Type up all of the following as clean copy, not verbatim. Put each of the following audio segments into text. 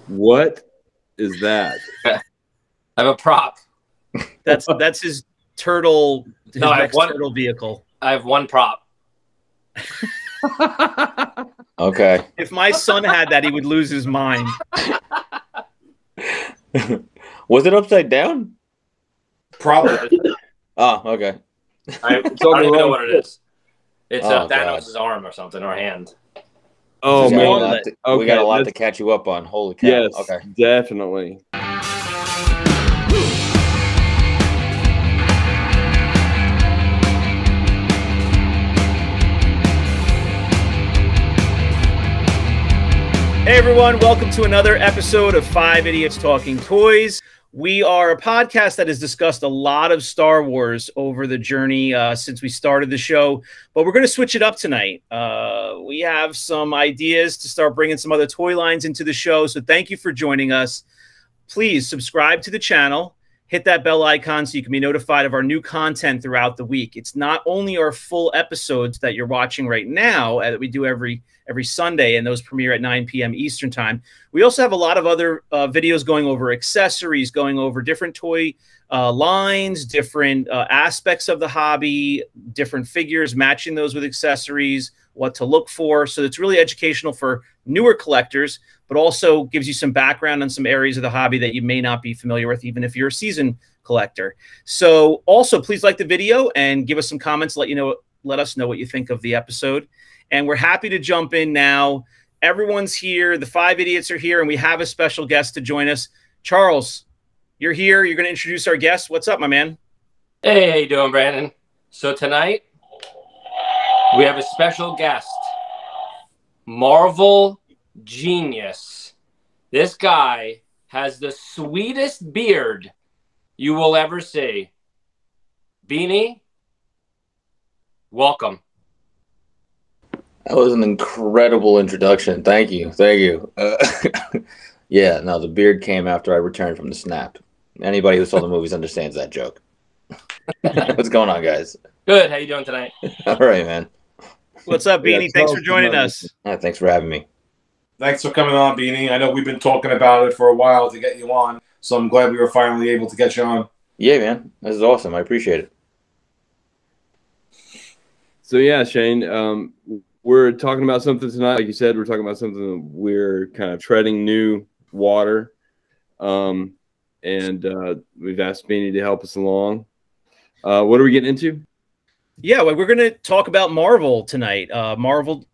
What is that? I have a prop. That's his turtle. His No, I have next one turtle vehicle. I have one prop. Okay. If my son had that, he would lose his mind. Was it upside down? Probably. Oh, okay. I don't even know what it is. It's Oh, Thanos' arm or something, or hand. Oh, We got a man. lot to- Okay, we got a lot to that's- catch you up on. Holy cow. Yes, Okay. definitely. Hey everyone, welcome to another episode of Five Idiots Talking Toys. We are a podcast that has discussed a lot of Star Wars over the journey since we started the show, but we're going to switch it up tonight. We have some ideas to start bringing some other toy lines into the show, so thank you for joining us. Please subscribe to the channel, hit that bell icon so you can be notified of our new content throughout the week. It's not only our full episodes that you're watching right now that we do every Sunday, and those premiere at 9 p.m. Eastern time. We also have a lot of other videos going over accessories, going over different toy lines, different aspects of the hobby, different figures, matching those with accessories, what to look for. So it's really educational for newer collectors, but also gives you some background on some areas of the hobby that you may not be familiar with, even if you're a seasoned collector. So also, please like the video and give us some comments. Let us know what you think of the episode. And we're happy to jump in now. Everyone's here. The Five Idiots are here, and we have a special guest to join us. Charles, you're here. You're going to introduce our guest. What's up, my man? Hey, how you doing, Brandon? So tonight, we have a special guest, Marvel Genius. This guy has the sweetest beard you will ever see. Beanie, welcome. That was an incredible introduction. Thank you. Thank you. Yeah, no, the beard came after I returned from the snap. Anybody who saw the movies understands that joke. What's going on, guys? Good. How you doing tonight? All right, man. What's up, Beanie? Thanks for joining us. Thanks for having me. Thanks for coming on, Beanie. I know we've been talking about it for a while to get you on, so I'm glad we were finally able to get you on. Yeah, man. This is awesome. I appreciate it. So, yeah, Shane, we're talking about something tonight. Like you said, we're talking about something we're kind of treading new water. And we've asked Beanie to help us along. What are we getting into? Yeah, well, we're going to talk about Marvel tonight. Marvel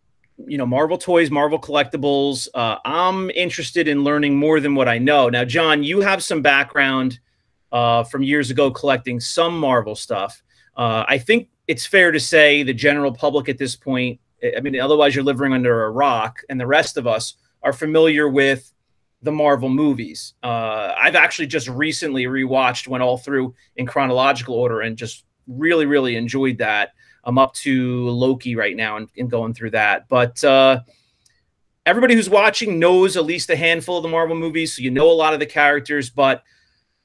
toys, Marvel collectibles. I'm interested in learning more than what I know. Now, John, you have some background from years ago collecting some Marvel stuff. I think it's fair to say the general public at this point, I mean, otherwise you're living under a rock, and the rest of us are familiar with the Marvel movies. I've actually just recently rewatched, went all through in chronological order, and just really, really enjoyed that. I'm up to Loki right now and going through that. But everybody who's watching knows at least a handful of the Marvel movies, so you know a lot of the characters. But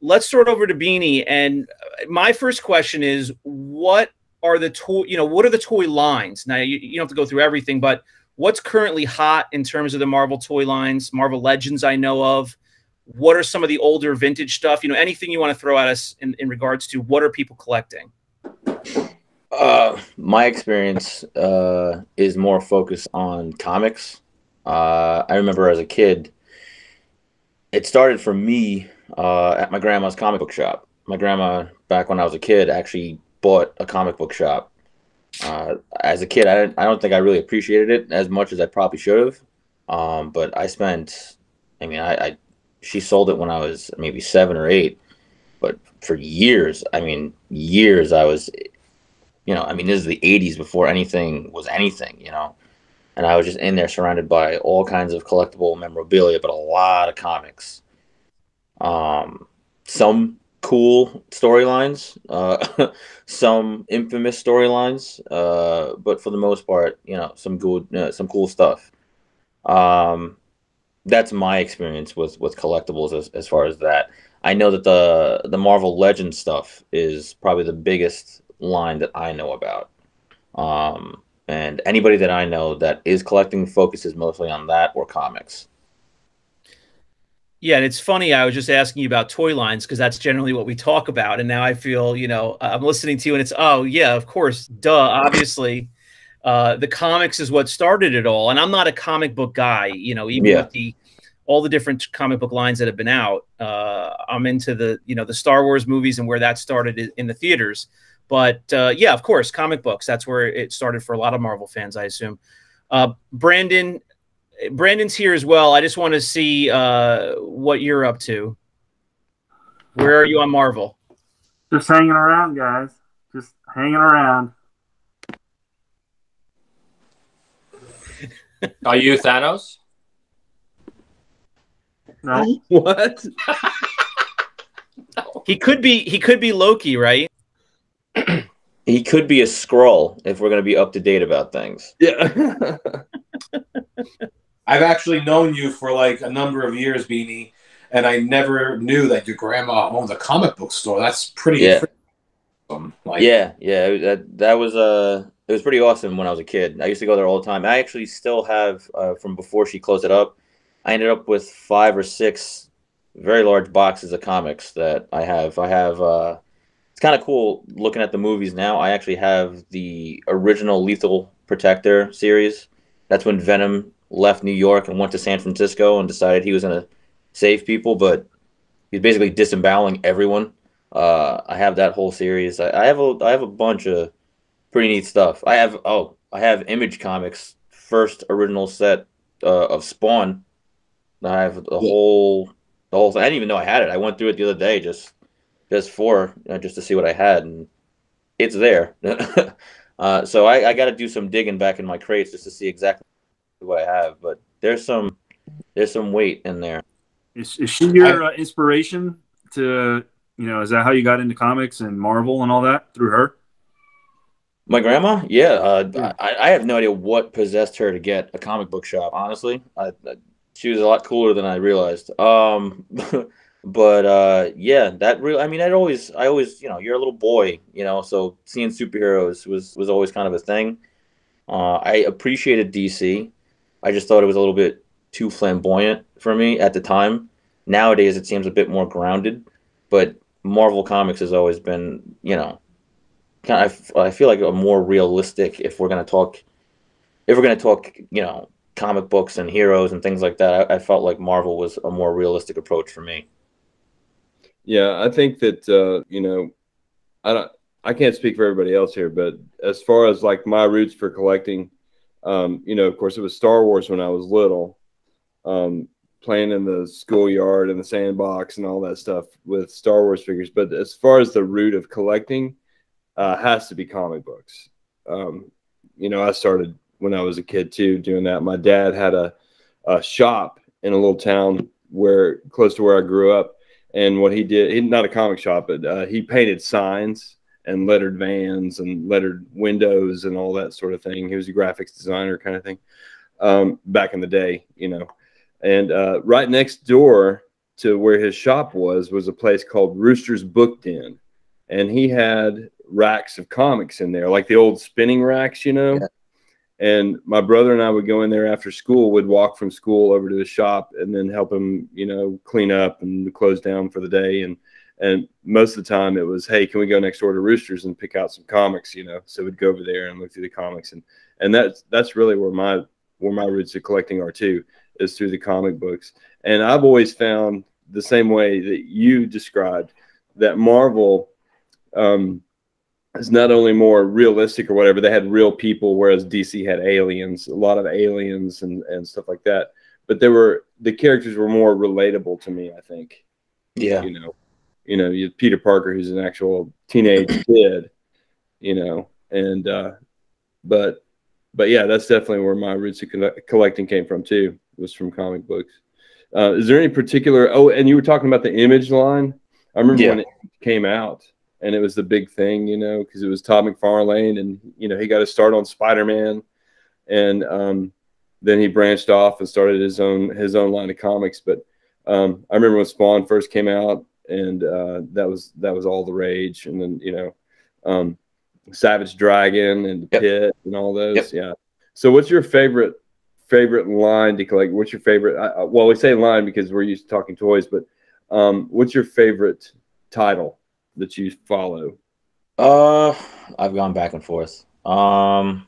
let's start over to Beanie. And my first question is, what are the toy lines? Now, you don't have to go through everything, but what's currently hot in terms of the Marvel toy lines? Marvel Legends I know of. What are some of the older vintage stuff? Anything you want to throw at us in regards to what are people collecting? My experience is more focused on comics. I remember as a kid, it started for me at my grandma's comic book shop. My grandma, back when I was a kid, actually bought a comic book shop. As a kid, I don't think I really appreciated it as much as I probably should have. But she sold it when I was maybe 7 or 8. But for years, I was, this is the 80s before anything was anything, and I was just in there surrounded by all kinds of collectible memorabilia, but a lot of comics. Some cool storylines, some infamous storylines, but for the most part, some cool stuff. That's my experience with collectibles as far as that. I know that the Marvel Legends stuff is probably the biggest line that I know about. And anybody that I know that is collecting focuses mostly on that or comics. Yeah, and it's funny. I was just asking you about toy lines because that's generally what we talk about, and now I feel, I'm listening to you, and it's, oh yeah, of course, duh, obviously, the comics is what started it all. And I'm not a comic book guy, even with all the different comic book lines that have been out. I'm into the Star Wars movies and where that started in the theaters. But yeah, of course, comic books. That's where it started for a lot of Marvel fans, I assume. Brandon's here as well. I just want to see what you're up to. Where are you on Marvel? Just hanging around, guys. Just hanging around. Are you Thanos? No. What? He could be Loki, right? He could be a Skrull if we're going to be up to date about things. Yeah. I've actually known you for like a number of years, Beanie, and I never knew that your grandma owned a comic book store. That's pretty. Yeah. Awesome. That was it was pretty awesome when I was a kid. I used to go there all the time. I actually still have from before she closed it up. I ended up with 5 or 6 very large boxes of comics that I have. It's kind of cool looking at the movies now. I actually have the original Lethal Protector series. That's when Venom left New York and went to San Francisco and decided he was going to save people, but he's basically disemboweling everyone. I have that whole series. I have a bunch of pretty neat stuff. I have Image Comics first original set of Spawn. I have the whole thing. I didn't even know I had it. I went through it the other day just to see what I had, and it's there. So I got to do some digging back in my crates just to see exactly what I have. But there's some weight in there. Is she your inspiration to, is that how you got into comics and Marvel and all that, through her? My grandma? Yeah. I have no idea what possessed her to get a comic book shop, honestly. She was a lot cooler than I realized. But yeah, that really, I always, you're a little boy, so seeing superheroes was always kind of a thing. I appreciated DC. I just thought it was a little bit too flamboyant for me at the time. Nowadays, it seems a bit more grounded, but Marvel Comics has always been, I feel like a more realistic, if we're going to talk, comic books and heroes and things like that. I felt like Marvel was a more realistic approach for me. Yeah, I think that I can't speak for everybody else here, but as far as like my roots for collecting, of course it was Star Wars when I was little, playing in the schoolyard and the sandbox and all that stuff with Star Wars figures. But as far as the root of collecting, has to be comic books. I started when I was a kid too, doing that. My dad had a shop in a little town close to where I grew up. And what he did, not a comic shop, but he painted signs and lettered vans and lettered windows and all that sort of thing. He was a graphics designer kind of thing back in the day, And right next door to where his shop was a place called Rooster's Book Den. And he had racks of comics in there, like the old spinning racks, Yeah. And my brother and I would go in there after school, would walk from school over to the shop and then help him, clean up and close down for the day. And most of the time it was, hey, can we go next door to Roosters and pick out some comics, So we'd go over there and look through the comics. And that's really where my roots of collecting are too, is through the comic books. And I've always found the same way that you described that Marvel, is not only more realistic or whatever, they had real people, whereas DC had aliens, a lot of aliens and stuff like that. But the characters were more relatable to me, I think. Yeah. You had Peter Parker, who's an actual teenage kid, but yeah, that's definitely where my roots of collecting came from too, was from comic books. Is there any particular, and you were talking about the Image line. I remember when it came out. And it was the big thing, because it was Todd McFarlane, and he got to start on Spider-Man, and then he branched off and started his own line of comics. But I remember when Spawn first came out, and that was all the rage. And then Savage Dragon and Pit and all those. Yep. Yeah. So what's your favorite favorite line to collect? What's your favorite? Well, we say line because we're used to talking toys, but what's your favorite title that you follow? I've gone back and forth. For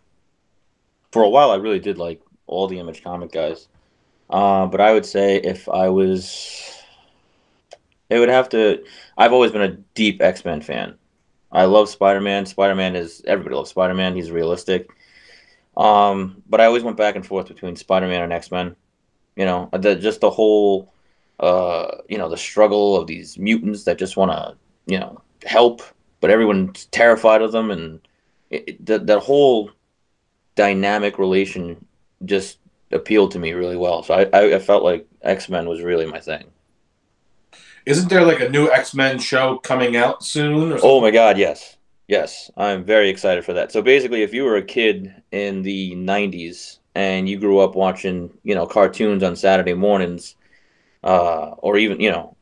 a while, I really did like all the Image comic guys. But I would say if I was, it would have to. I've always been a deep X-Men fan. I love Spider-Man. Spider-Man is everybody loves Spider-Man. He's realistic. But I always went back and forth between Spider-Man and X-Men. You know, just the whole, you know, the struggle of these mutants that just want to, you know, help, but everyone's terrified of them, and that whole dynamic relation just appealed to me really well. So I felt like X-Men was really my thing. Isn't there like a new X-Men show coming out soon? Or something? Oh my God, yes. Yes, I'm very excited for that. So basically, if you were a kid in the 90s and you grew up watching, you know, cartoons on Saturday mornings, or even, you know,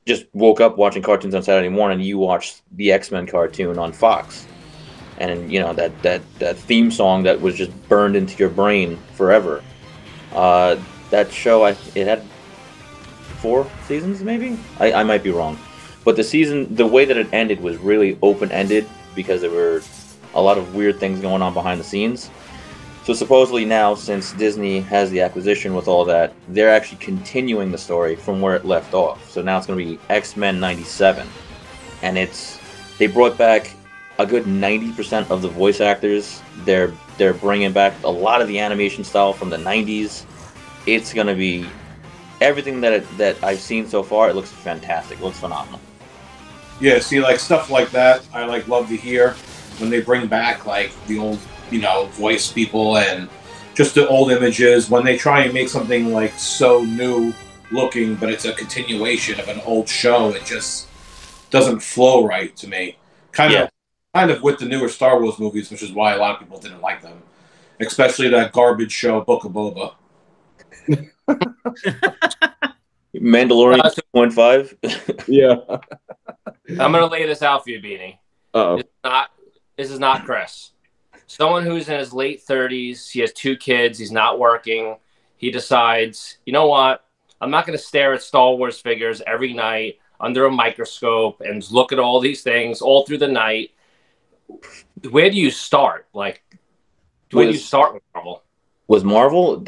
just woke up watching cartoons on Saturday morning, you watched the X-Men cartoon on Fox. And, you know, that theme song that was just burned into your brain forever. That show, it had 4 seasons, maybe? I might be wrong. But the way that it ended was really open-ended because there were a lot of weird things going on behind the scenes. So supposedly now, since Disney has the acquisition with all that, they're actually continuing the story from where it left off. So now it's going to be X-Men 97. And they brought back a good 90% of the voice actors. They're bringing back a lot of the animation style from the 90s. It's going to be everything that I've seen so far. It looks fantastic. It looks phenomenal. Yeah, see, like stuff like that, I like love to hear when they bring back like the old, you know, voice people and just the old images. When they try and make something like so new looking, but it's a continuation of an old show, it just doesn't flow right to me. Kind of with the newer Star Wars movies, which is why a lot of people didn't like them, especially that garbage show Book of Boba. Mandalorian 2.5. Yeah. I'm gonna lay this out for you, Beanie. Uh-oh. This is not Chris. Someone who's in his late 30s, he has 2 kids, he's not working. He decides, you know what? I'm not going to stare at Star Wars figures every night under a microscope and look at all these things all through the night. Where do you start? Like, where do you start with Marvel? Was Marvel?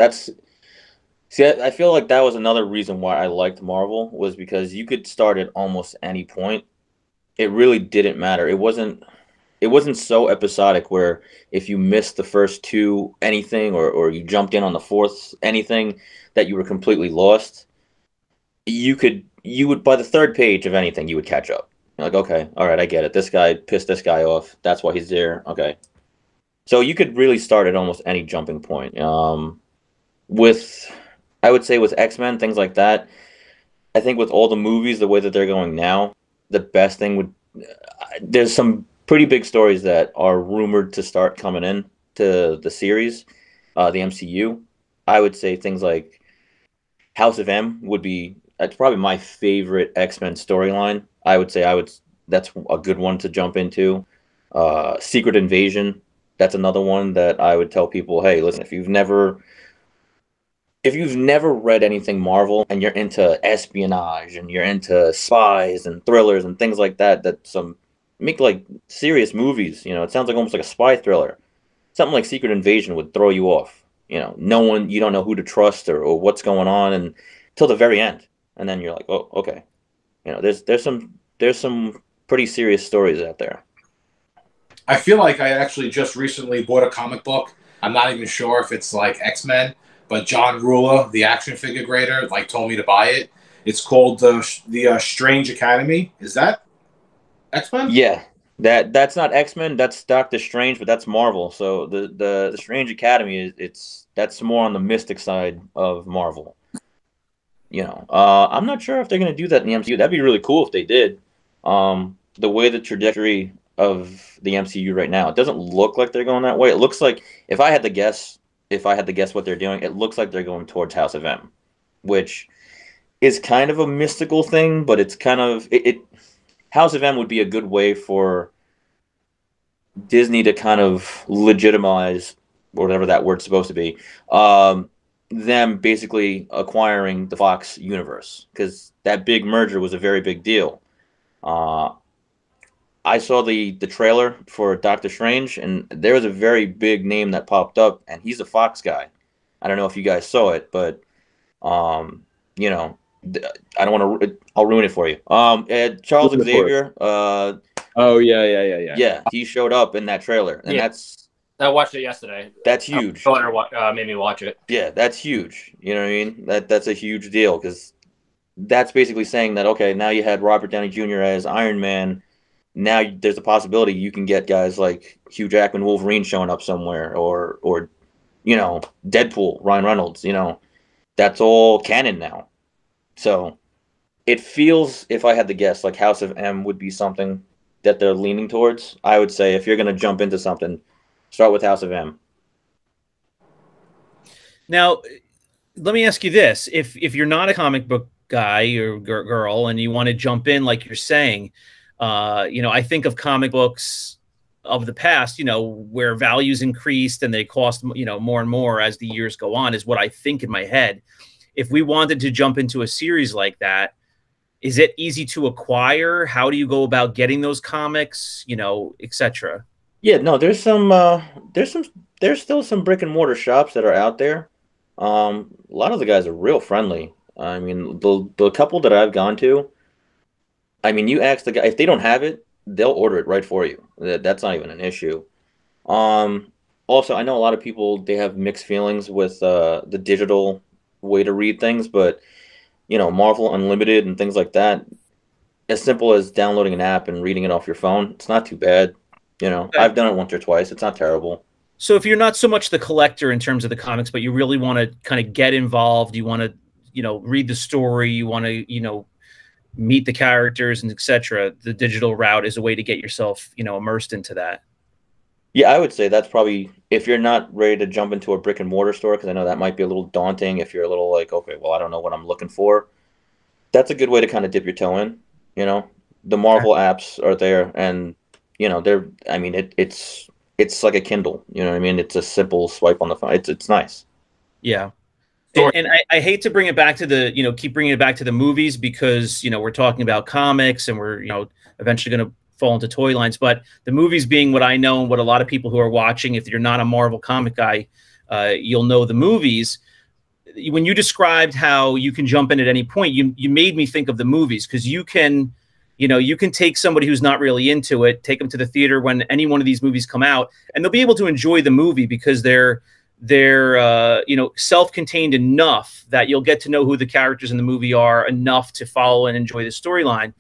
See, I feel like that was another reason why I liked Marvel, was because you could start at almost any point. It really didn't matter. It wasn't so episodic where if you missed the first 2 anything or you jumped in on the 4th anything that you were completely lost. You would by the 3rd page of anything you would catch up. You're like, okay, all right, I get it. This guy pissed this guy off. That's why he's there. Okay. So you could really start at almost any jumping point. I would say with X-Men, things like that, I think with all the movies, the way that they're going now, the best thing would... there's some pretty big stories that are rumored to start coming in to the series, the MCU. I would say things like House of M would be... That's probably my favorite X-Men storyline. I would say that's a good one to jump into. Secret Invasion, that's another one that I would tell people, hey, listen, if you've never read anything Marvel and you're into espionage and you're into spies and thrillers and things like that make like serious movies, you know, it sounds like almost like a spy thriller. Something like Secret Invasion would throw you off. You know, you don't know who to trust or what's going on until the very end. And then you're like, oh, okay. You know, there's some pretty serious stories out there. I feel like I actually just recently bought a comic book. I'm not even sure if it's like X-Men, but John Rula, the action figure grader, like told me to buy it. It's called the Strange Academy. Is that X-Men? Yeah, that's not X-Men. That's Doctor Strange, but that's Marvel. So the Strange Academy that's more on the mystic side of Marvel. You know, I'm not sure if they're going to do that in the MCU. That'd be really cool if they did. The way the trajectory of the MCU right now, it doesn't look like they're going that way. It looks like, if I had to guess what they're doing, it looks like they're going towards House of M, which is kind of a mystical thing, but it's kind of House of M would be a good way for Disney to kind of legitimize whatever that word's supposed to be, them basically acquiring the Fox universe, because that big merger was a very big deal. I saw the trailer for Doctor Strange, and there was a very big name that popped up, and he's a Fox guy. I don't know if you guys saw it, but you know, I don't want to. I'll ruin it for you. Charles Xavier. Oh yeah. Yeah, he showed up in that trailer, and I watched it yesterday. That's huge. Made me watch it. Yeah, that's huge. You know what I mean? That's a huge deal, because that's basically saying that, okay, now you had Robert Downey Jr. as Iron Man. Now there's a possibility you can get guys like Hugh Jackman, Wolverine showing up somewhere, or you know, Deadpool, Ryan Reynolds. You know, that's all canon now. So it feels, if I had to guess, like House of M would be something that they're leaning towards. I would say if you're going to jump into something, start with House of M. Now, let me ask you this: if you're not a comic book guy or girl and you want to jump in, like you're saying, you know, I think of comic books of the past, you know, where values increased and they cost, you know, more and more as the years go on, is what I think in my head. If we wanted to jump into a series like that, is it easy to acquire? How do you go about getting those comics, you know, etc.? Yeah, no, there's still some brick and mortar shops that are out there. A lot of the guys are real friendly. I mean, the couple that I've gone to, I mean, you ask the guy, if they don't have it, they'll order it right for you. That's not even an issue. Also, I know a lot of people, they have mixed feelings with the digital way to read things, but you know, Marvel Unlimited and things like that, as simple as downloading an app and reading it off your phone, it's not too bad. You know, I've done it once or twice. It's not terrible. So if you're not so much the collector in terms of the comics, but you really want to kind of get involved, you want to, you know, read the story, you want to, you know, meet the characters and etc., the digital route is a way to get yourself, you know, immersed into that. Yeah, I would say that's probably, if you're not ready to jump into a brick and mortar store, because I know that might be a little daunting if you're a little like, okay, well, I don't know what I'm looking for. That's a good way to kind of dip your toe in. You know, the Marvel apps are there, and you know, I mean, it's like a Kindle. You know what I mean? It's a simple swipe on the phone. It's nice. Yeah. And I hate to bring it back to the, you know, keep bringing it back to the movies, because, you know, we're talking about comics and we're, you know, eventually going to fall into toy lines. But the movies being what I know and what a lot of people who are watching, if you're not a Marvel comic guy, you'll know the movies. When you described how you can jump in at any point, you made me think of the movies, because you can, you know, you can take somebody who's not really into it, take them to the theater when any one of these movies come out, and they'll be able to enjoy the movie because they're you know, self-contained enough that you'll get to know who the characters in the movie are enough to follow and enjoy the storyline.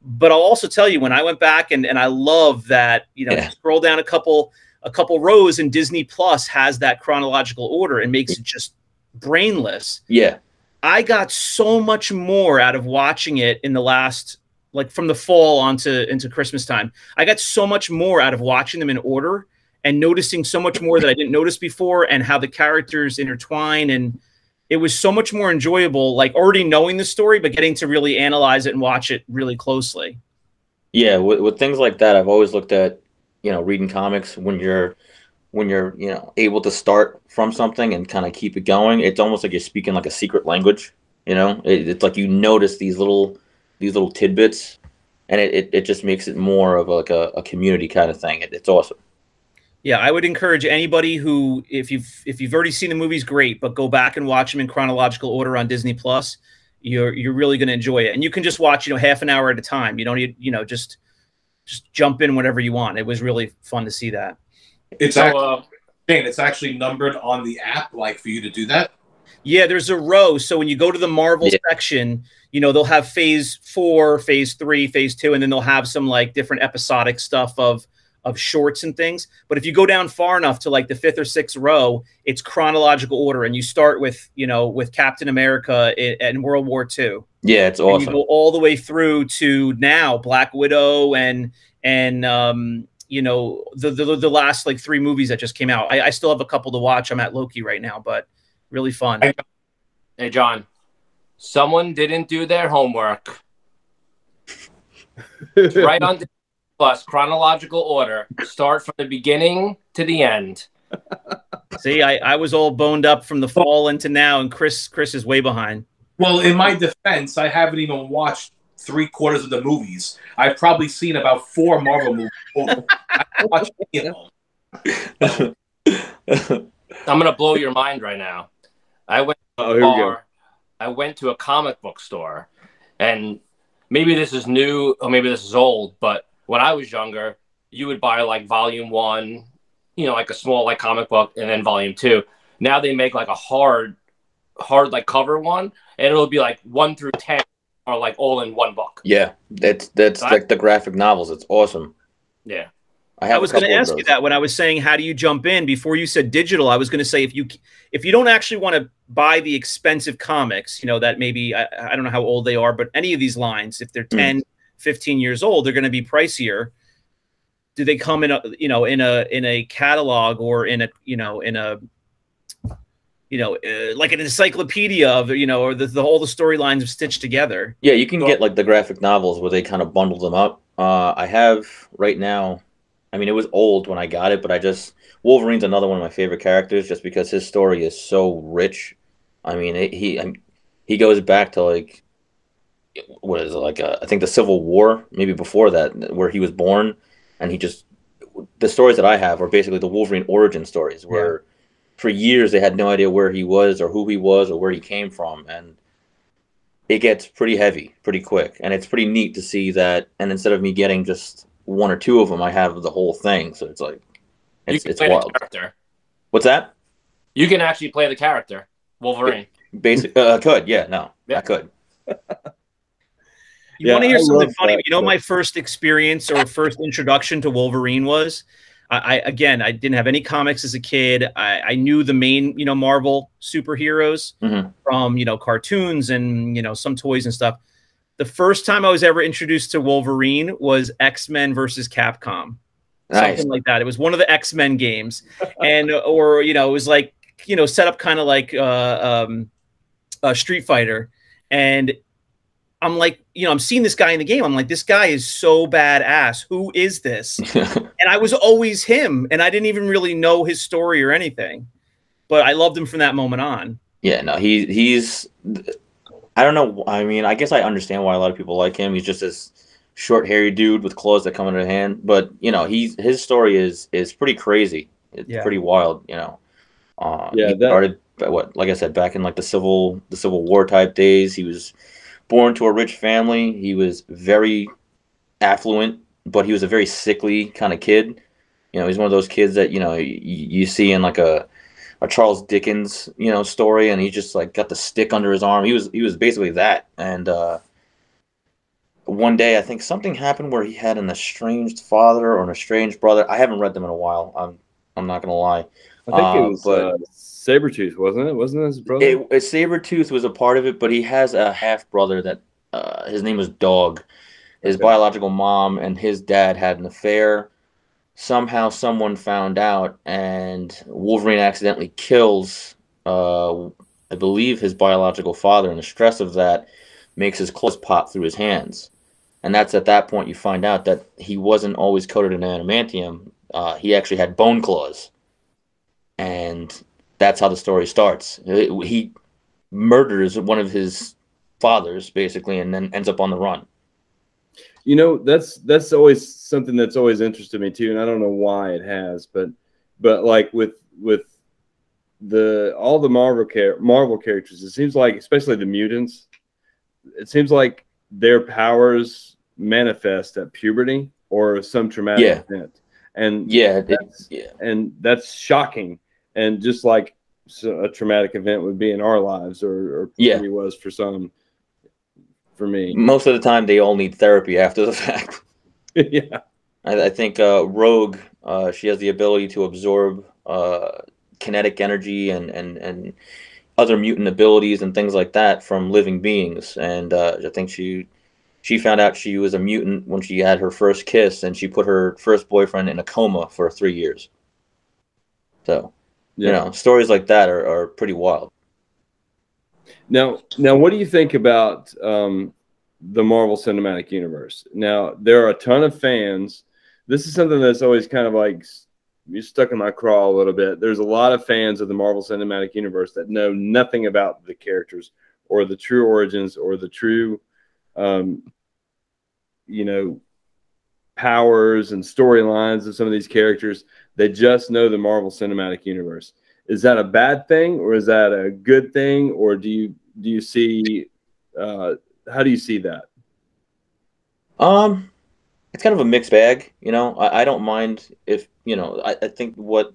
But I'll also tell you, when I went back and I love that, you know, scroll down a couple rows and Disney Plus has that chronological order and makes it just brainless. Yeah. I got so much more out of watching it in the last, like from the fall into Christmas time. I got so much more out of watching them in order and noticing so much more that I didn't notice before, and how the characters intertwine. And it was so much more enjoyable, like already knowing the story, but getting to really analyze it and watch it really closely. Yeah. With things like that, I've always looked at, you know, reading comics when you're, you know, able to start from something and kind of keep it going. It's almost like you're speaking like a secret language, you know, it's like you notice these little tidbits, and it just makes it more of like a community kind of thing. It's awesome. Yeah, I would encourage anybody who, if you've already seen the movies, great, but go back and watch them in chronological order on Disney Plus. You're really going to enjoy it, and you can just watch, you know, half an hour at a time. You don't need, you know, just jump in whenever you want. It was really fun to see that. It's actually numbered on the app, like for you to do that. Yeah, there's a row. So when you go to the Marvel section, you know, they'll have phase 4, phase 3, phase 2, and then they'll have some like different episodic stuff of shorts and things. But if you go down far enough to like the 5th or 6th row, it's chronological order, and you start with, you know, with Captain America in World War II. Yeah, it's awesome. And you go all the way through to now Black Widow and you know, the last like 3 movies that just came out. I still have a couple to watch. I'm at Loki right now, but really fun. Hey, John, someone didn't do their homework. It's right on the Plus chronological order. Start from the beginning to the end. See, I was all boned up from the fall into now, and Chris is way behind. Well, in my defense, I haven't even watched 3/4 of the movies. I've probably seen about 4 Marvel movies total. I haven't watched any of them. I'm gonna blow your mind right now. I went to a bar. I went to a comic book store, and maybe this is new or maybe this is old, but when I was younger, you would buy like volume 1, you know, like a small like comic book, and then volume 2. Now they make like a hard like cover one, and it'll be like 1 through 10 are like all in one book. Yeah, that's like the graphic novels. It's awesome. Yeah. I was going to ask you that when I was saying how do you jump in before you said digital. I was going to say if you don't actually want to buy the expensive comics, you know, that maybe I don't know how old they are, but any of these lines, if they're 10, 15 years old, they're going to be pricier. Do they come in a, you know, in a catalog or in a, you know, like an encyclopedia of, you know, or all the storylines stitched together? Yeah, you can get like the graphic novels where they kind of bundle them up. I have right now. I mean, it was old when I got it, but Wolverine's another one of my favorite characters just because his story is so rich. I mean, he goes back to like, what is it, like I think the Civil War, maybe before that, where he was born, and the stories that I have are basically the Wolverine origin stories, where for years they had no idea where he was or who he was or where he came from, and it gets pretty heavy pretty quick, and it's pretty neat to see that. And instead of me getting just 1 or 2 of them, I have the whole thing, so it's like it's wild. What's that? You can actually play the character Wolverine. I could. I could. You want to hear something funny? You know, my first experience or first introduction to Wolverine was, I didn't have any comics as a kid. I knew the main, you know, Marvel superheroes from, you know, cartoons and, you know, some toys and stuff. The first time I was ever introduced to Wolverine was X-Men versus Capcom. Nice. Something like that. It was one of the X-Men games. And, or, you know, it was like, you know, set up kind of like Street Fighter. And I'm like, you know, I'm seeing this guy in the game. I'm like, this guy is so badass. Who is this? And I was always him. And I didn't even really know his story or anything. But I loved him from that moment on. Yeah, no, he's... I don't know. I mean, I guess I understand why a lot of people like him. He's just this short, hairy dude with claws that come in his hand. But, you know, his story is pretty crazy. It's pretty wild, you know. He started, like I said, back in like the Civil War type days. He was born to a rich family. He was very affluent, but he was a very sickly kind of kid. You know, he's one of those kids that, you know, you see in like a Charles Dickens, you know, story, and he just like got the stick under his arm. He was basically that. And one day I think something happened where he had an estranged father or an estranged brother. I haven't read them in a while. I'm not gonna lie. I think it was Sabretooth, wasn't it? Wasn't it his brother? Sabretooth was a part of it, but he has a half brother that his name was Dog. His biological mom and his dad had an affair. Somehow someone found out, and Wolverine accidentally kills, I believe, his biological father, and the stress of that makes his claws pop through his hands. And that's at that point you find out that he wasn't always coated in adamantium. He actually had bone claws. And that's how the story starts. He murders one of his fathers, basically, and then ends up on the run. You know, that's always something that's always interested me too, and I don't know why it has, but like with all the Marvel characters, it seems like, especially the mutants, it seems like their powers manifest at puberty or some traumatic event, and that's shocking, and just like a traumatic event would be in our lives, or puberty was for some. For me, most of the time they all need therapy after the fact. Yeah, I think Rogue, she has the ability to absorb kinetic energy and other mutant abilities and things like that from living beings. And I think she found out she was a mutant when she had her first kiss, and she put her first boyfriend in a coma for 3 years. So, you know, stories like that are pretty wild. Now, what do you think about the Marvel Cinematic Universe? Now, there are a ton of fans. This is something that's always kind of like stuck in my craw a little bit. There's a lot of fans of the Marvel Cinematic Universe that know nothing about the characters or the true origins or the true, powers and storylines of some of these characters. They just know the Marvel Cinematic Universe. Is that a bad thing, or is that a good thing, or do you see how do you see that? It's kind of a mixed bag. I don't mind if I think what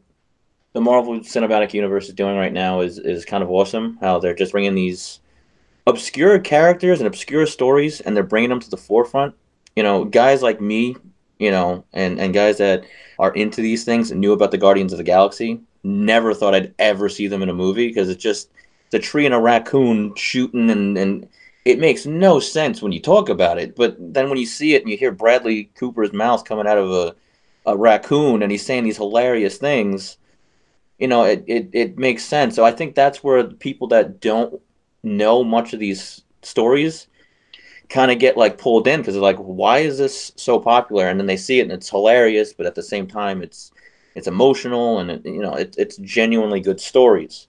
the Marvel Cinematic Universe is doing right now is kind of awesome. How they're just bringing these obscure characters and obscure stories, and they're bringing them to the forefront. Guys like me, and guys that are into these things and knew about the Guardians of the Galaxy, never thought I'd ever see them in a movie, because it's just the tree and a raccoon shooting, and it makes no sense when you talk about it. But then when you see it and you hear Bradley Cooper's mouth coming out of a raccoon and he's saying these hilarious things, it makes sense. So I think that's where people that don't know much of these stories kind of get pulled in, because they're like, why is this so popular? And then they see it and it's hilarious, but at the same time it's emotional, and it's genuinely good stories.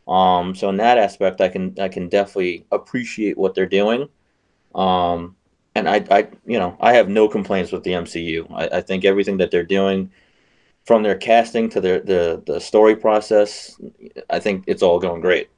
So in that aspect, I can definitely appreciate what they're doing. And I have no complaints with the MCU. I think everything that they're doing, from their casting to the story process, I think it's all going great.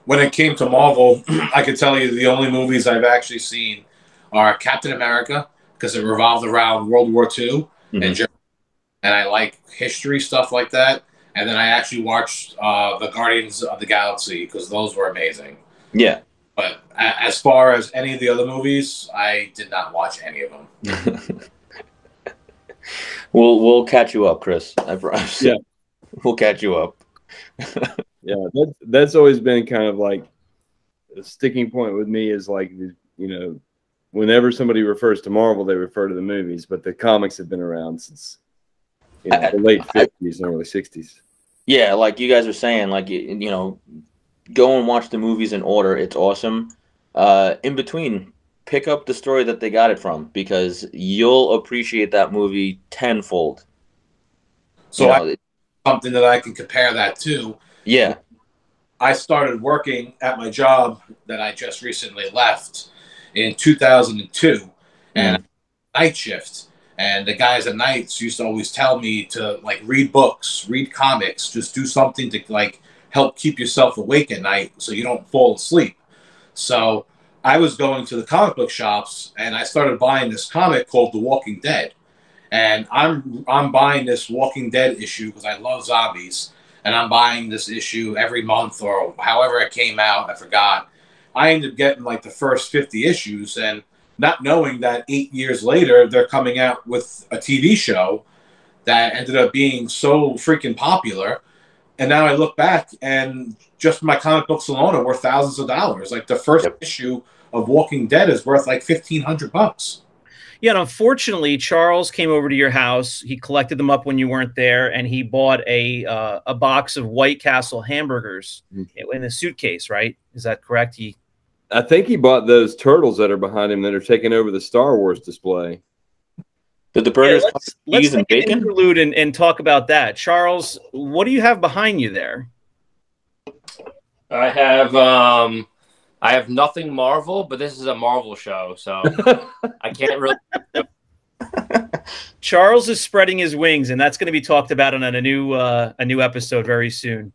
When it came to Marvel, I can tell you the only movies I've actually seen are Captain America, because it revolved around World War II, and I like history, stuff like that. And then I actually watched the Guardians of the Galaxy, because those were amazing. Yeah. But as far as any of the other movies, I did not watch any of them. We'll catch you up, Chris. I promise. Yeah. We'll catch you up. Yeah, that's always been kind of like a sticking point with me, is whenever somebody refers to Marvel, they refer to the movies, but the comics have been around since the late 50s and early 60s. Yeah, like you guys are saying, go and watch the movies in order. It's awesome. In between, pick up the story that they got it from, because you'll appreciate that movie tenfold. So something that I can compare that to. Yeah. I started working at my job that I just recently left in 2002, and night shift. And the guys at nights used to always tell me to read books, read comics, just do something to help keep yourself awake at night so you don't fall asleep. So I was going to the comic book shops, and I started buying this comic called The Walking Dead. And I'm buying this Walking Dead issue because I love zombies, and I'm buying this issue every month or however it came out. I forgot. I ended up getting the first 50 issues, and not knowing that 8 years later they're coming out with a TV show that ended up being so freaking popular. And now I look back, and just my comic books alone are worth thousands of dollars. The first issue of Walking Dead is worth $1,500. Yeah, and unfortunately, Charles came over to your house. He collected them up when you weren't there, and he bought a box of White Castle hamburgers in a suitcase, right? Is that correct? I think he bought those turtles that are behind him that are taking over the Star Wars display. Did the burgers let's take an interlude and talk about that. Charles, what do you have behind you there? I have nothing Marvel, but this is a Marvel show, so I can't really. Charles is spreading his wings, and that's going to be talked about on a new episode very soon.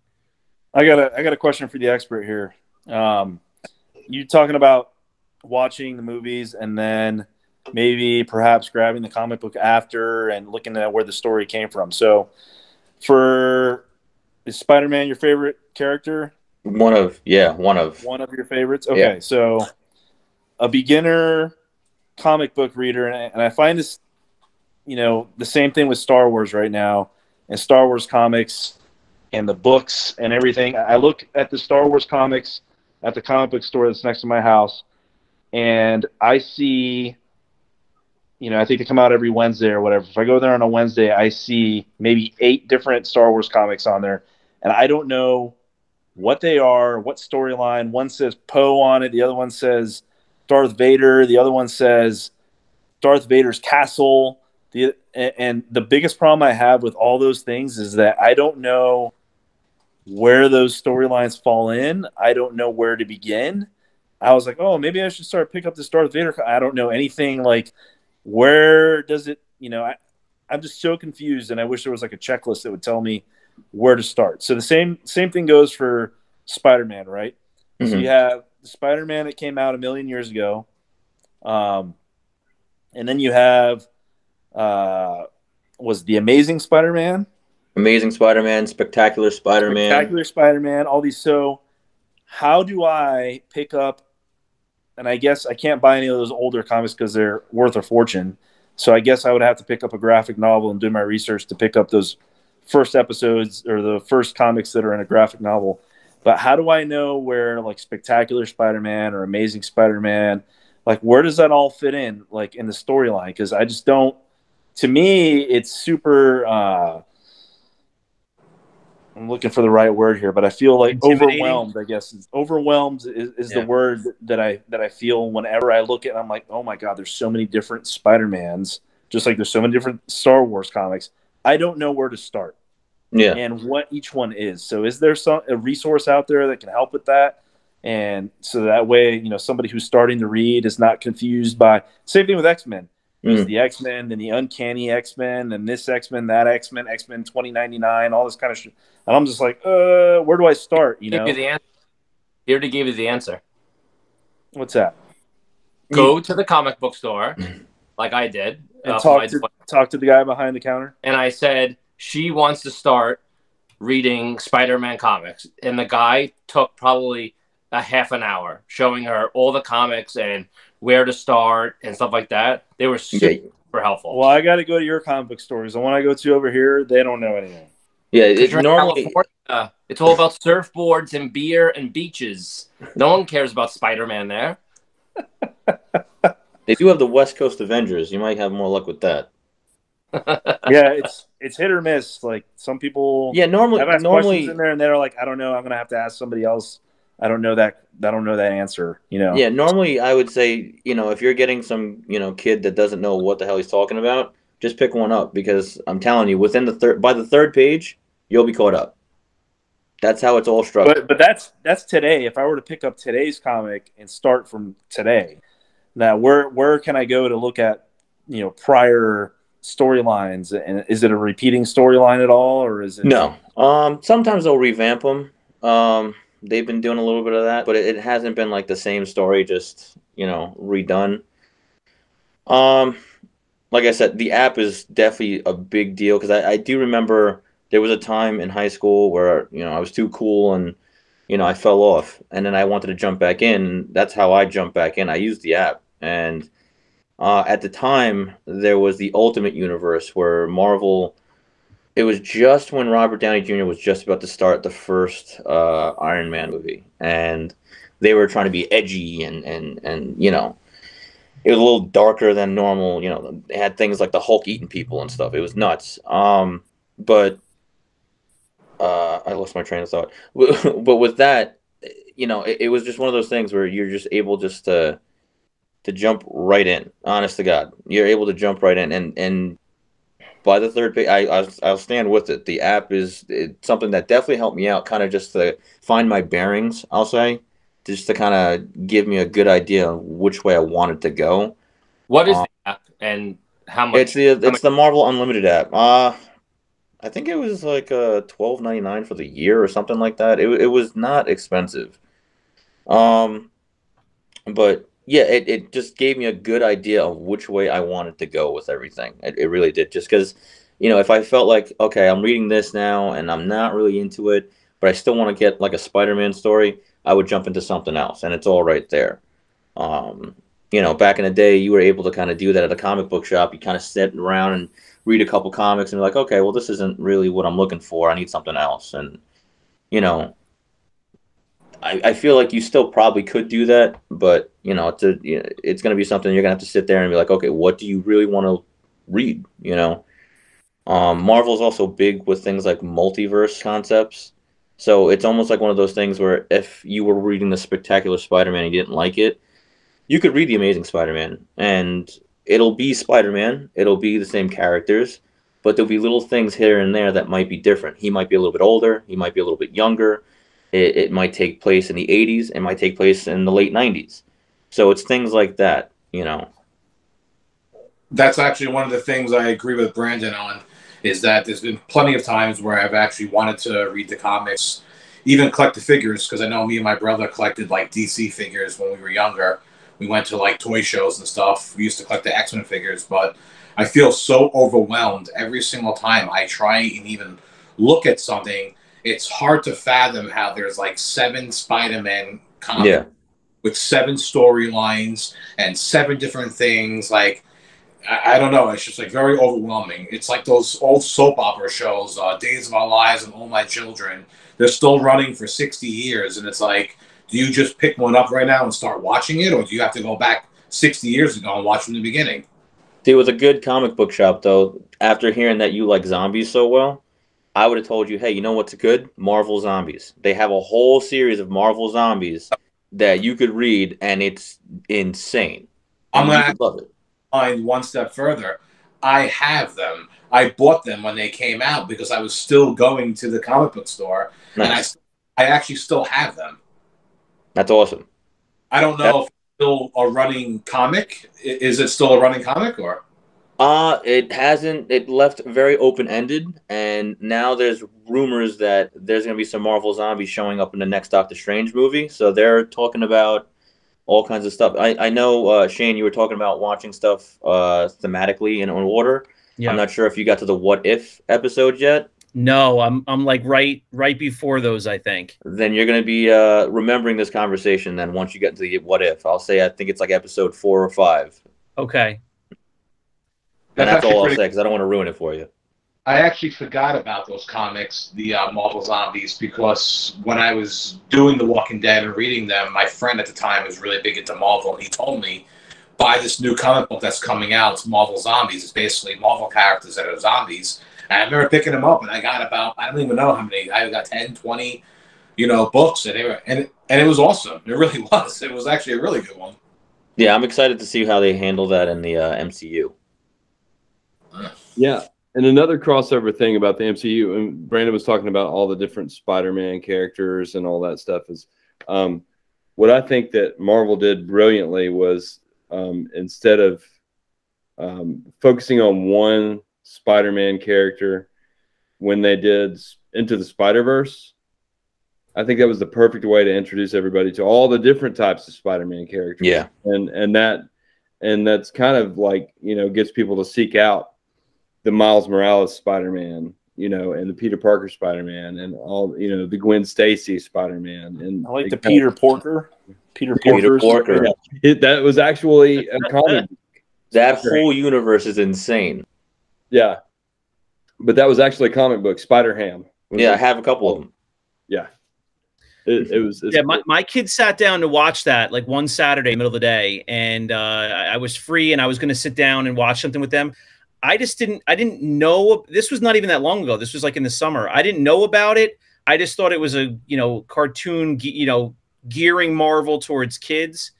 I got a question for the expert here. You talking about watching the movies and then maybe perhaps grabbing the comic book after and looking at where the story came from. So, is Spider-Man your favorite character? One of your favorites. Okay, so a beginner comic book reader, and I find this, the same thing with Star Wars right now, and Star Wars comics and the books and everything. I look at the Star Wars comics at the comic book store that's next to my house, and I see, I think they come out every Wednesday or whatever. If I go there on a Wednesday, I see maybe 8 different Star Wars comics on there, and I don't know what they are, what storyline. One says Poe on it, the other one says Darth Vader, the other one says Darth Vader's castle. And the biggest problem I have with all those things is that I don't know where those storylines fall in. I don't know where to begin. I was like, oh, maybe I should pick up this Darth Vader. I don't know anything. Like, where does it, I'm just so confused, and I wish there was like a checklist that would tell me where to start. So the same thing goes for Spider-Man, right? Mm-hmm. So you have Spider-Man that came out 1,000,000 years ago. And then you have, was the Amazing Spider-Man? Amazing Spider-Man, Spectacular Spider-Man. All these. So how do I pick up, and I guess I can't buy any of those older comics because they're worth a fortune. So I guess I would have to pick up a graphic novel and do my research to pick up those first episodes or the first comics that are in a graphic novel. But how do I know where like Spectacular Spider-Man or Amazing Spider-Man, like where does that all fit in, like in the storyline? Because I just don't, to me, it's super, I'm looking for the right word here, but I feel like overwhelmed, I guess. Overwhelmed is the word that I feel whenever I look at it. I'm like, oh my God, there's so many different Spider-Mans, just like there's so many different Star Wars comics. I don't know where to start. Yeah. And what each one is. So is there a resource out there that can help with that? And so that way, somebody who's starting to read is not confused by, same thing with X-Men. There's the X-Men, then the Uncanny X-Men, then this X-Men, that X-Men, X-Men 2099, all this kind of shit. And I'm just like, where do I start? He already gave you the answer. What's that? Go to the comic book store, like I did. And talk to the guy behind the counter. And I said, she wants to start reading Spider-Man comics. And the guy took probably a half an hour showing her all the comics and where to start and stuff like that. They were super helpful. Well, I got to go to your comic book stores. The one I go to over here, they don't know anything. Yeah, it's normally it's all about surfboards and beer and beaches. No one cares about Spider-Man there. They do have the West Coast Avengers. You might have more luck with that. Yeah, it's hit or miss. Like some people, normally questions in there, and they're like, I don't know. I'm gonna have to ask somebody else. I don't know that answer. Yeah, normally I would say, if you're getting some, kid that doesn't know what the hell he's talking about, just pick one up, because I'm telling you, by the third page, you'll be caught up. That's how it's all structured. But that's today. If I were to pick up today's comic and start from today, now where can I go to look at, prior storylines? And is it a repeating storyline at all, or is it? No. Sometimes they'll revamp them. They've been doing a little bit of that, but it hasn't been like the same story, just, redone. Like I said, the app is definitely a big deal, because I do remember there was a time in high school where, I was too cool and, I fell off, and then I wanted to jump back in. That's how I jumped back in. I used the app. And at the time, there was the Ultimate Universe where Marvel... It was just when Robert Downey Jr. was just about to start the first Iron Man movie, and they were trying to be edgy and it was a little darker than normal. They had things like the Hulk eating people and stuff. It was nuts. But I lost my train of thought. But with that, it was just one of those things where you're just able just to jump right in. Honest to God, you're able to jump right in, and by the third page, I'll stand with it. The app is something that definitely helped me out, kind of just to find my bearings, I'll say, just to kind of give me a good idea of which way I wanted to go. What is the app and how much? It's the Marvel Unlimited app. I think it was like $12.99 for the year or something like that. It was not expensive. But yeah, it just gave me a good idea of which way I wanted to go with everything. It really did. Just because, if I felt like, okay, I'm reading this now and I'm not really into it, but I still want to get like a Spider-Man story, I would jump into something else, and it's all right there. Back in the day, you were able to kind of do that at a comic book shop. You kind of sit around and read a couple comics and be like, okay, well, this isn't really what I'm looking for. I need something else. And, I feel like you still probably could do that, but it's going to be something you're going to have to sit there and be like, okay, what do you really want to read? Marvel's also big with things like multiverse concepts, so it's almost like one of those things where if you were reading the Spectacular Spider-Man and you didn't like it, you could read the Amazing Spider-Man, and it'll be Spider-Man, it'll be the same characters, but there'll be little things here and there that might be different. He might be a little bit older, he might be a little bit younger. It might take place in the 80s, it might take place in the late 90s. So it's things like that, you know. That's actually one of the things I agree with Brandon on, is that there's been plenty of times where I've actually wanted to read the comics, even collect the figures, because I know me and my brother collected like DC figures when we were younger. We went to like toy shows and stuff. We used to collect the X-Men figures, but I feel so overwhelmed every single time I try and even look at something. It's hard to fathom how there's like 7 Spider-Man comics with 7 storylines and 7 different things. Like, I don't know. It's just like very overwhelming. It's like those old soap opera shows, Days of Our Lives and All My Children. They're still running for 60 years. And it's like, do you just pick one up right now and start watching it? Or do you have to go back 60 years ago and watch from the beginning? See, with a good comic book shop, though, after hearing that you like zombies so well, I would have told you, hey, you know what's good? Marvel Zombies. They have a whole series of Marvel Zombies that you could read, and it's insane. I'm going to love it. Find one step further. I have them. I bought them when they came out because I was still going to the comic book store, Nice. and I actually still have them. That's awesome. I don't know if it's still a running comic. Is it still a running comic, or? It hasn't. It left very open-ended, and now there's rumors that there's going to be some Marvel Zombies showing up in the next Doctor Strange movie. So they're talking about all kinds of stuff. I know, Shane, you were talking about watching stuff thematically in order. Yeah. I'm not sure if you got to the What If episode yet. No, I'm like right before those, I think. Then you're going to be remembering this conversation then once you get to the What If. I'll say I think it's like episode 4 or 5. Okay. And that's all I'll say because I don't want to ruin it for you. I actually forgot about those comics, the Marvel Zombies, because when I was doing The Walking Dead and reading them, my friend at the time was really big into Marvel, and he told me, buy this new comic book that's coming out. It's Marvel Zombies. It's basically Marvel characters that are zombies. And I remember picking them up, and I got about, I don't even know how many, I got 10, 20, books, and it was awesome. It really was. It was actually a really good one. Yeah, I'm excited to see how they handle that in the MCU. Yeah, and another crossover thing about the MCU, and Brandon was talking about all the different Spider-Man characters and all that stuff, is what I think that Marvel did brilliantly was instead of focusing on one Spider-Man character when they did Into the Spider-Verse, I think that was the perfect way to introduce everybody to all the different types of Spider-Man characters. Yeah, and that's kind of like, gets people to seek out the Miles Morales Spider-Man, and the Peter Parker Spider-Man, and all, the Gwen Stacy Spider-Man, and I like the Peter Porker. Peter Porker. Yeah. That was actually a comic. That whole universe is insane. Yeah, but that was actually a comic book. Spider-Ham. Yeah, I have a couple of them. Yeah, it was. Yeah, my kids sat down to watch that like one Saturday, middle of the day, and I was free, and I was going to sit down and watch something with them. I didn't know, this was not even that long ago. This was like in the summer. I didn't know about it. I just thought it was a, cartoon, gearing Marvel towards kids.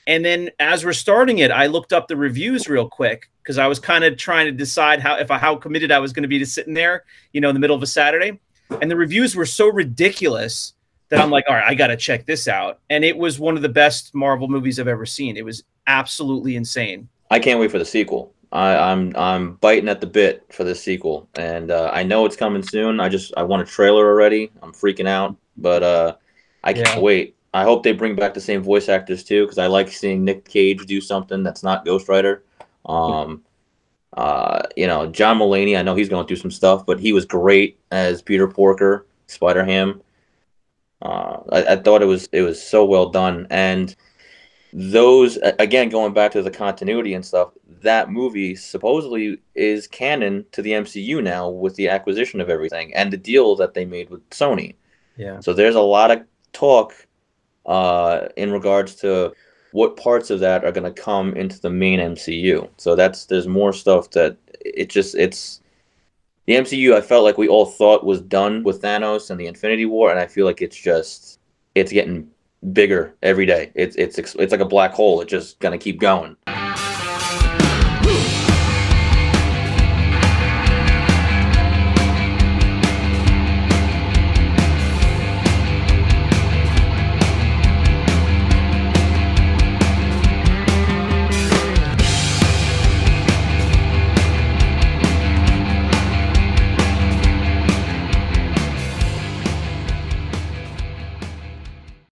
And then as we're starting it, I looked up the reviews real quick because I was kind of trying to decide how committed I was going to be to sitting there, in the middle of a Saturday. And the reviews were so ridiculous that I'm like, all right, I got to check this out. And it was one of the best Marvel movies I've ever seen. It was absolutely insane. I can't wait for the sequel. I'm biting at the bit for this sequel, and I know it's coming soon. I want a trailer already. I'm freaking out, but I can't wait. I hope they bring back the same voice actors too, because I like seeing Nick Cage do something that's not Ghost Rider. John Mulaney, I know he's going through some stuff, but he was great as Peter Porker, Spider-Ham. I thought it was so well done, and those, again, going back to the continuity and stuff, that movie supposedly is canon to the MCU now with the acquisition of everything and the deal that they made with Sony. Yeah. So there's a lot of talk in regards to what parts of that are going to come into the main MCU. So there's more stuff that it's the MCU. I felt like we all thought was done with Thanos and the Infinity War, and I feel like it's getting bigger every day. It's like a black hole. It's just gonna keep going.